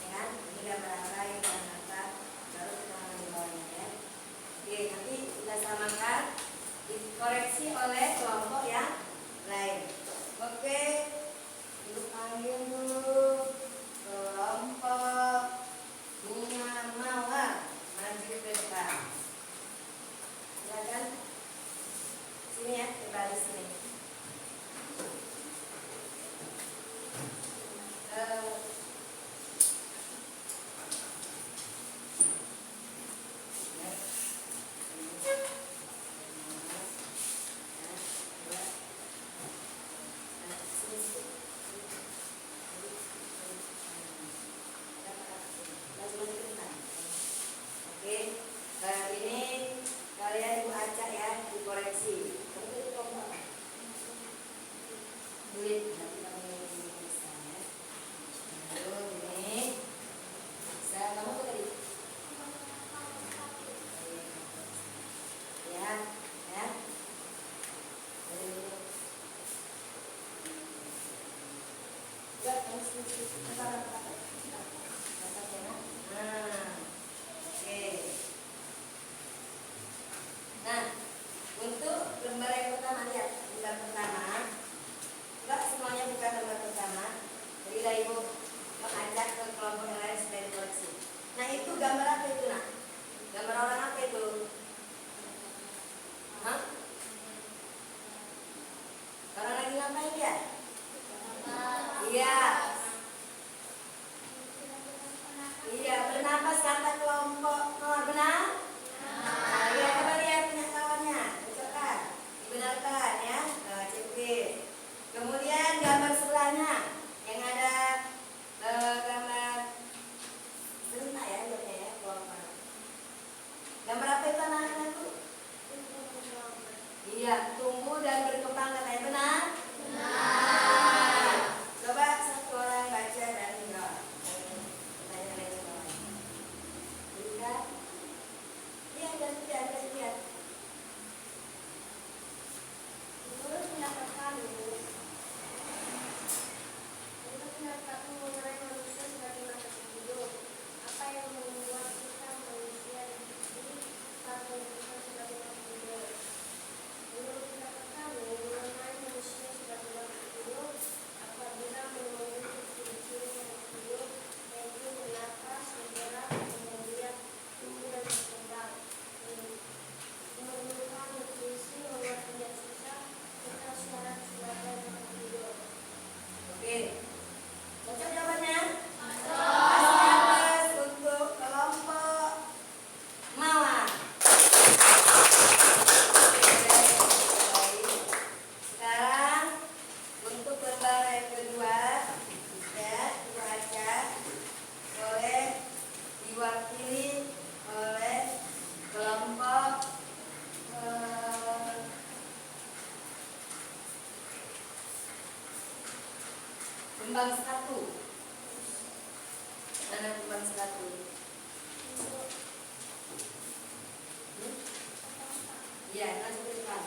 ya kan? Ini gambar apa, ini gambar apa, baru kita di bawahnya ya. Oke, nanti kita samakan, dikoreksi oleh kelompok yang lain. Oke, ibu panggil dulu kelompok bunga mawar, maju ke depan. Silakan. Sini ya, coba di sini. Oke, ini kalian ibu acak ya, dikoreksi. Kamu itu kelompok apa? Duit, nanti kamu bisa ya. Lalu ini bisa kamu apa tadi? Ya, ya. Enggak, kamu sedikit apa? Nah, untuk lembar yang pertama, lihat lembar pertama. Enggak semuanya bukan lembar pertama. Jadi dari ibu mengajak ke kelompok yang lain supaya dikoreksi. Nah, itu gambar apa itu, nak? Gambar orang apa itu? Hah? Orang lagi ngapain dia? Iya. Iya, bernapas kata kelompok nomor benar? Nah, iya, coba lihat punya kawannya. Ucapkan. Dibenarkan ya. Nah, cek. Kemudian gambar sebelahnya yang ada gambar serentak ya, lihatnya ya, kelompok. Gambar apa itu anak-anakku? Iya, tumbuh dan berkembang katanya, benar? Benar. Coba satu orang baca dan enggak. Iya, dan lihat. Menurut pendapat kami, menurut pendapat mengenai manusia sebagai makhluk hidup, apa yang membuat kita manusia dipilih atau kita sebagai makhluk hidup? Menurut pendapat kami mengenai manusia sebagai makhluk hidup, apabila memiliki ciri-ciri makhluk hidup, yaitu bernapas, bergerak, kemudian tumbuh dan berkembang. Memerlukan nutrisi membuat tidak susah serta syarat sebagai makhluk hidup. Oke. Cocok jawabannya? Kasih atas untuk kelompok mawar. Sekarang untuk lembar yang kedua, ya, dibaca oleh diwakili oleh kelompok kembang sepatu. Mana kembang sepatu? Iya, maju ke depan.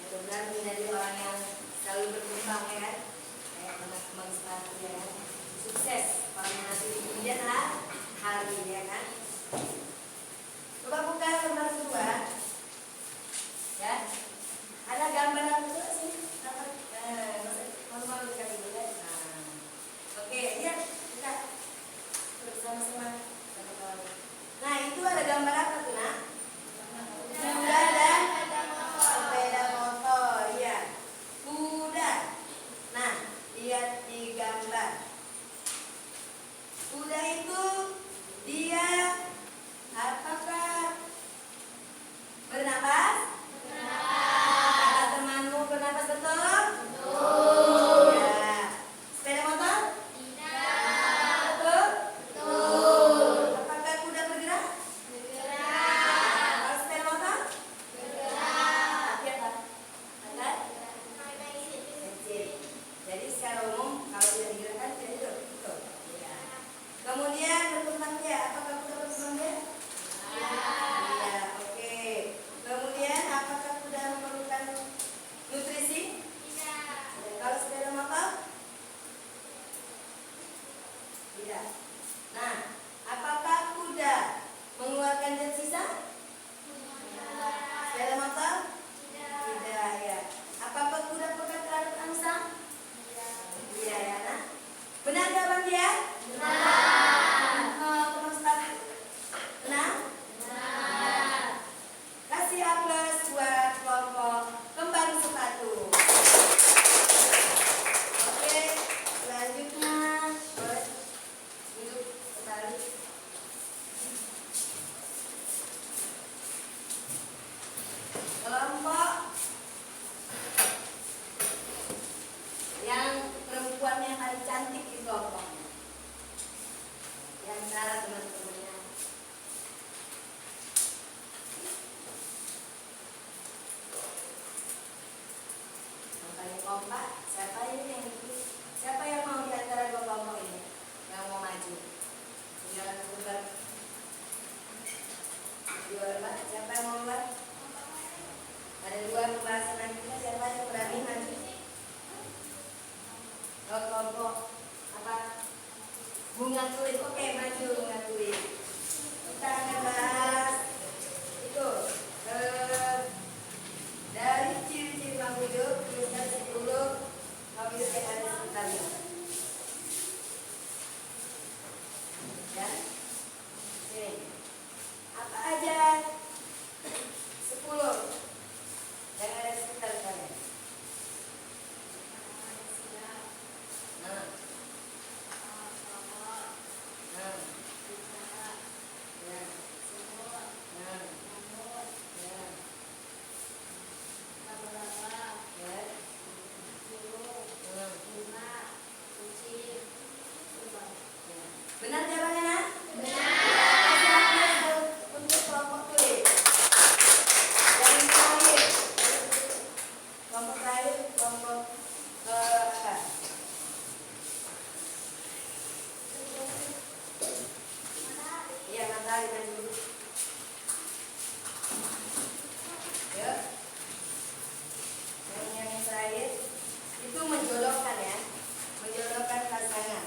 Mudah-mudahan menjadi orang yang selalu berkembang ya kan? Kayak kembang sepatu ya kan? Sukses pada nanti di kemudian hari ya kan? Coba buka lembar kedua. Ya. Ada gambar apa tuh sih? Malu-malu sekali dulu ya. Nah. Oke, lihat buka bersama-sama. Nah, itu ada gambar apa tuh, nak? Kuda dan sepeda motor. Iya. Kuda. Nah, lihat di gambar. Kuda itu dia apakah kelompok apa? Iya, matahari dan dulu. Yuk. Yang terakhir itu menjodohkan ya, menjodohkan pasangan.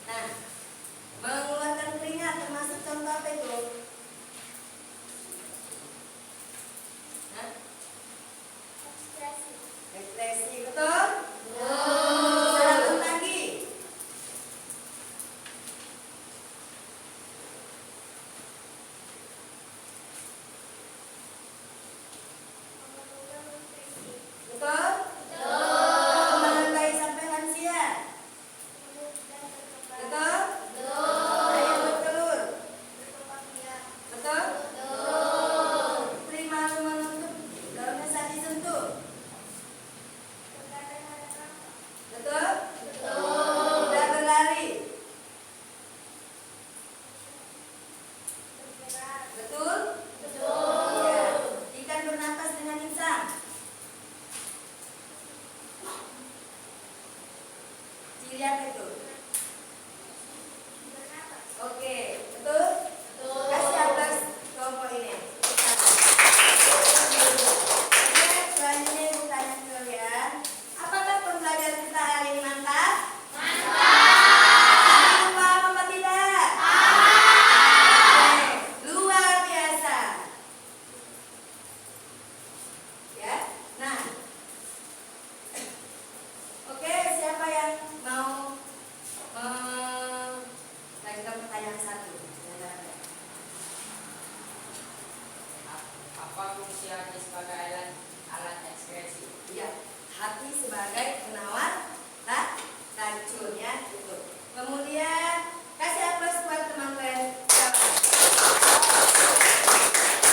Nah, mengeluarkan keringat termasuk contoh apa itu? Hah? Ekspresi. Ekspresi, betul? Bisa lakukan lagi. Memenuhi nutrisi. Betul? Perkembangan bayi sampai lansia. Tumbuh dan berkembang. Betul? Ayam bertelur. Berkembang biak. Betul? Istri malu menutup daunnya saat disentuh. Berkata pada kakak. Betul? Tidak berlari. Bergerak. Betul? Ya. Ikan bernapas dengan insang. Ciri apa itu? Bernapas. Oke, betul? Kasih atas kelompok ini. Oke, selanjutnya ibu tanya ke kalian, apakah pembelajaran kita hari ini mantap? Mantap apa tidak? Oke, luar biasa. Ya, nah, oke, siapa yang mau lanjutkan pertanyaan satu? Silakan. Apa fungsi hati sebagai alat ekspresi? Iya, hati sebagai penawar racun ya, gitu. Kemudian kasih aplaus buat teman kalian.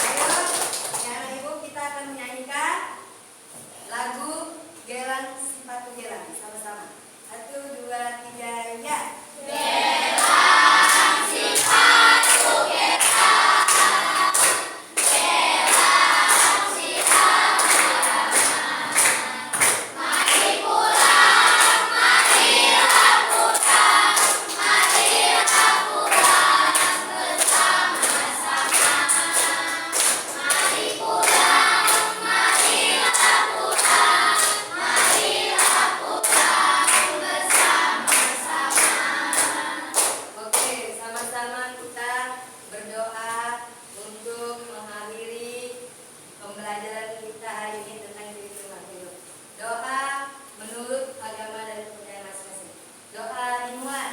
Ayo, ya ibu kita akan menyanyikan lagu Gelang Sepatu Gelang sama-sama. 1, 2, 3, ya. Oke, sama-sama kita berdoa untuk mengakhiri pembelajaran kita hari ini tentang diri rumah hidup. Doa menurut agama dan kepercayaan masing-masing. Doa dimulai.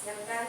Siapkan